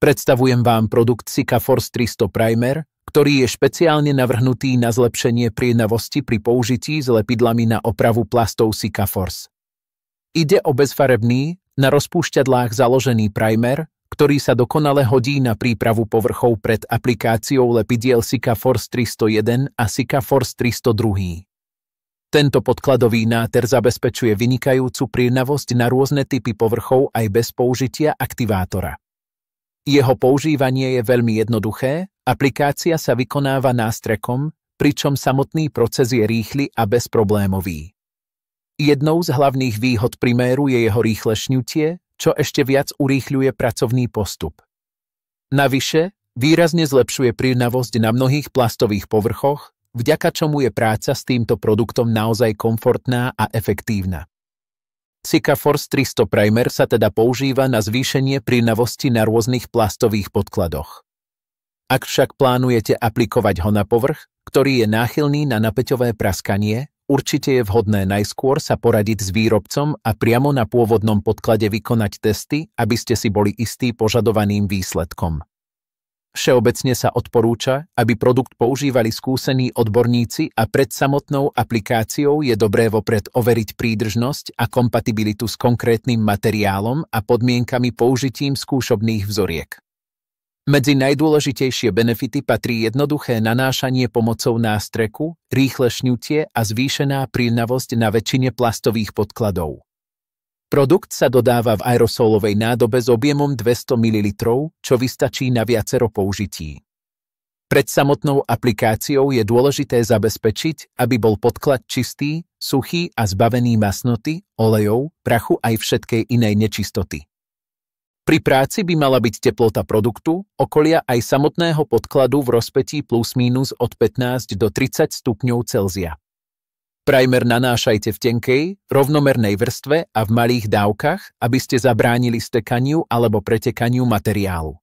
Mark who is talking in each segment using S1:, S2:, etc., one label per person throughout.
S1: Predstavujem vám produkt SikaForce 300 Primer, ktorý je špeciálne navrhnutý na zlepšenie priednavosti pri použití s lepidlami na opravu plastov SikaForce. Ide o bezfarebný, na rozpúšťadlách založený primer, ktorý sa dokonale hodí na prípravu povrchov pred aplikáciou lepidiel SikaForce 301 a SikaForce 302. Tento podkladový náter zabezpečuje vynikajúcu priednavosť na rôzne typy povrchov aj bez použitia aktivátora. Jeho používanie je veľmi jednoduché, aplikácia sa vykonáva nástrekom, pričom samotný proces je rýchly a bezproblémový. Jednou z hlavných výhod priméru je jeho rýchle šňutie, čo ešte viac urýchľuje pracovný postup. Navyše, výrazne zlepšuje priednavosť na mnohých plastových povrchoch, vďaka čomu je práca s týmto produktom naozaj komfortná a efektívna. SikaForce 300 Primer sa teda používa na zvýšenie priednavosti na rôznych plastových podkladoch. Ak však plánujete aplikovať ho na povrch, ktorý je náchylný na napäťové praskanie, určite je vhodné najskôr sa poradiť s výrobcom a priamo na pôvodnom podklade vykonať testy, aby ste si boli istí požadovaným výsledkom. Všeobecne sa odporúča, aby produkt používali skúsení odborníci a pred samotnou aplikáciou je dobré vopred overiť prídržnosť a kompatibilitu s konkrétnym materiálom a podmienkami použitím skúšobných vzoriek. Medzi najdôležitejšie benefity patrí jednoduché nanášanie pomocou nástreku, rýchle šňutie a zvýšená priednavosť na väčšine plastových podkladov. Produkt sa dodáva v aerosolovej nádobe s objemom 200 ml, čo vystačí na viacero použití. Pred samotnou aplikáciou je dôležité zabezpečiť, aby bol podklad čistý, suchý a zbavený masnoty, olejov, prachu aj všetkej inej nečistoty. Pri práci by mala byť teplota produktu, okolia aj samotného podkladu v rozpätí plus-mínus od 15 do 30 stupňov Celzia. Primer nanášajte v tenkej, rovnomernej vrstve a v malých dávkach, aby ste zabránili stekaniu alebo pretekaniu materiálu.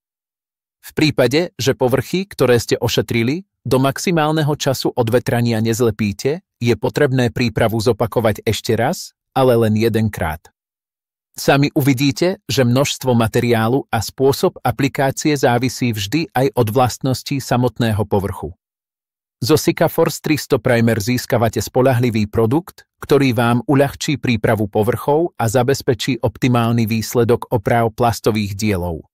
S1: V prípade, že povrchy, ktoré ste ošetrili, do maximálneho času odvetrania nezlepíte, je potrebné prípravu zopakovať ešte raz, ale len jedenkrát. Sami uvidíte, že množstvo materiálu a spôsob aplikácie závisí vždy aj od vlastností samotného povrchu. Zo SikaForce 300 Primer získavate spoľahlivý produkt, ktorý vám uľahčí prípravu povrchov a zabezpečí optimálny výsledok opráv plastových dielov.